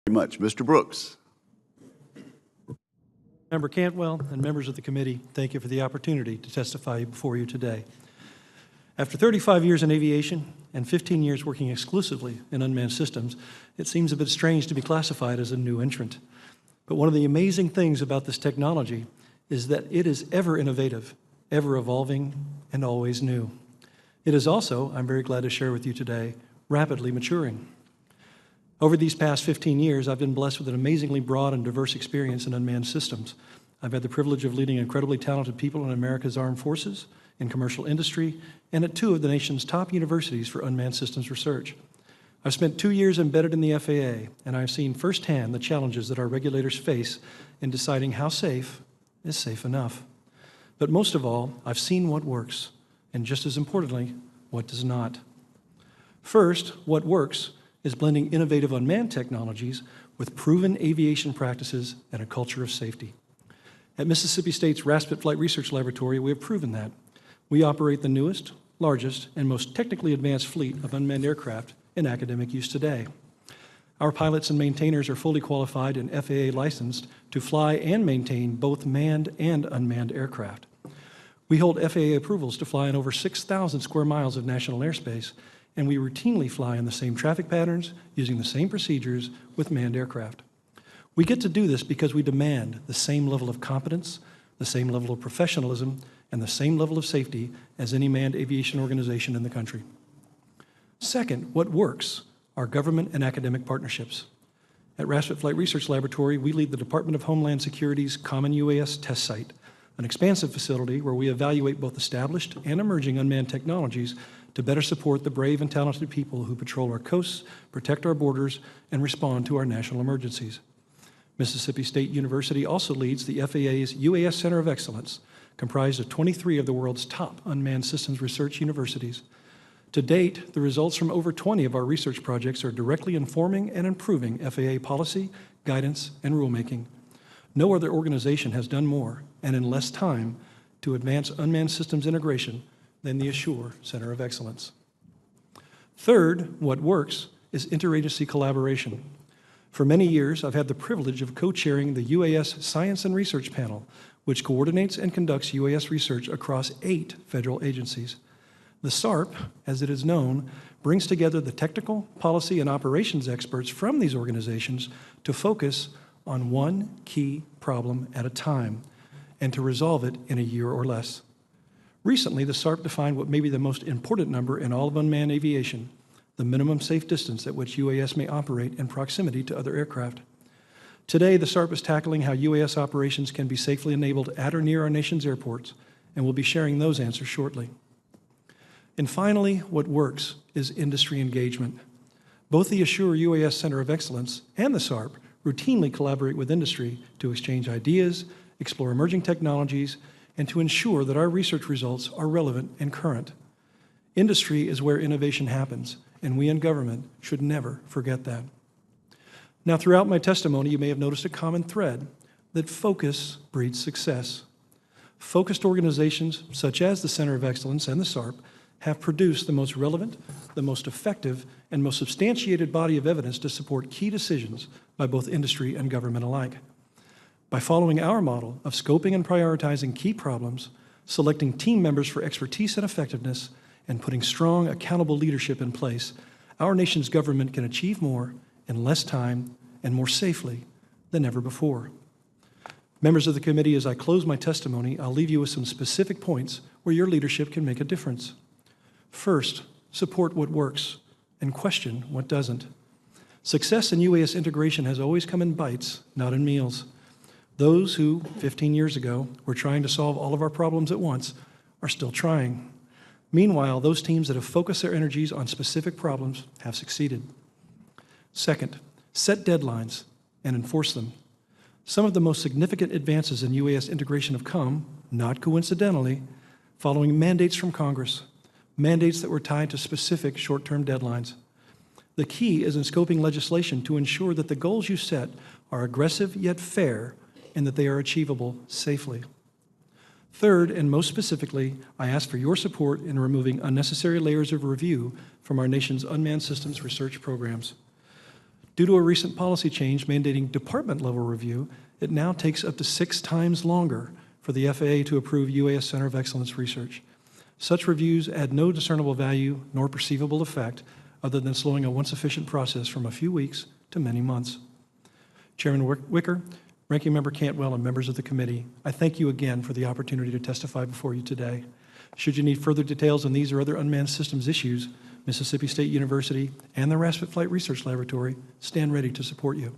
Very much. Mr. Brooks. Member Cantwell and members of the committee, thank you for the opportunity to testify before you today. After 35 years in aviation and 15 years working exclusively in unmanned systems, it seems a bit strange to be classified as a new entrant. But one of the amazing things about this technology is that it is ever innovative, ever evolving, and always new. It is also, I'm very glad to share with you today, rapidly maturing. Over these past 15 years, I've been blessed with an amazingly broad and diverse experience in unmanned systems. I've had the privilege of leading incredibly talented people in America's armed forces, in commercial industry, and at 2 of the nation's top universities for unmanned systems research. I've spent 2 years embedded in the FAA, and I've seen firsthand the challenges that our regulators face in deciding how safe is safe enough. But most of all, I've seen what works, and just as importantly, what does not. First, what works is blending innovative unmanned technologies with proven aviation practices and a culture of safety. At Mississippi State's Raspet Flight Research Laboratory, we have proven that. We operate the newest, largest, and most technically advanced fleet of unmanned aircraft in academic use today. Our pilots and maintainers are fully qualified and FAA licensed to fly and maintain both manned and unmanned aircraft. We hold FAA approvals to fly in over 6,000 square miles of national airspace, and we routinely fly in the same traffic patterns, using the same procedures with manned aircraft. We get to do this because we demand the same level of competence, the same level of professionalism, and the same level of safety as any manned aviation organization in the country. Second, what works are government and academic partnerships. At Raspet Flight Research Laboratory, we lead the Department of Homeland Security's Common UAS Test Site, an expansive facility where we evaluate both established and emerging unmanned technologies to better support the brave and talented people who patrol our coasts, protect our borders, and respond to our national emergencies. Mississippi State University also leads the FAA's UAS Center of Excellence, comprised of 23 of the world's top unmanned systems research universities. To date, the results from over 20 of our research projects are directly informing and improving FAA policy, guidance, and rulemaking. No other organization has done more, and in less time, to advance unmanned systems integration than the Assure Center of Excellence. Third, what works is interagency collaboration. For many years, I've had the privilege of co-chairing the UAS Science and Research Panel, which coordinates and conducts UAS research across 8 federal agencies. The SARP, as it is known, brings together the technical, policy, and operations experts from these organizations to focus on one key problem at a time and to resolve it in a year or less. Recently, the SARP defined what may be the most important number in all of unmanned aviation, the minimum safe distance at which UAS may operate in proximity to other aircraft. Today, the SARP is tackling how UAS operations can be safely enabled at or near our nation's airports, and we'll be sharing those answers shortly. And finally, what works is industry engagement. Both the Assure UAS Center of Excellence and the SARP routinely collaborate with industry to exchange ideas, explore emerging technologies, and to ensure that our research results are relevant and current. Industry is where innovation happens, and we in government should never forget that. Now, throughout my testimony, you may have noticed a common thread that focus breeds success. Focused organizations, such as the Center of Excellence and the SARP, have produced the most relevant, the most effective, and most substantiated body of evidence to support key decisions by both industry and government alike. By following our model of scoping and prioritizing key problems, selecting team members for expertise and effectiveness, and putting strong, accountable leadership in place, our nation's government can achieve more in less time and more safely than ever before. Members of the committee, as I close my testimony, I'll leave you with some specific points where your leadership can make a difference. First, support what works and question what doesn't. Success in UAS integration has always come in bites, not in meals. Those who, 15 years ago, were trying to solve all of our problems at once are still trying. Meanwhile, those teams that have focused their energies on specific problems have succeeded. Second, set deadlines and enforce them. Some of the most significant advances in UAS integration have come, not coincidentally, following mandates from Congress, mandates that were tied to specific short-term deadlines. The key is in scoping legislation to ensure that the goals you set are aggressive yet fair and that they are achievable safely. Third, and most specifically, I ask for your support in removing unnecessary layers of review from our nation's unmanned systems research programs. Due to a recent policy change mandating department-level review, it now takes up to 6 times longer for the FAA to approve UAS Center of Excellence research. Such reviews add no discernible value nor perceivable effect other than slowing a once-efficient process from a few weeks to many months. Chairman Wicker, Ranking Member Cantwell, and members of the committee, I thank you again for the opportunity to testify before you today. Should you need further details on these or other unmanned systems issues, Mississippi State University and the Raspet Flight Research Laboratory stand ready to support you.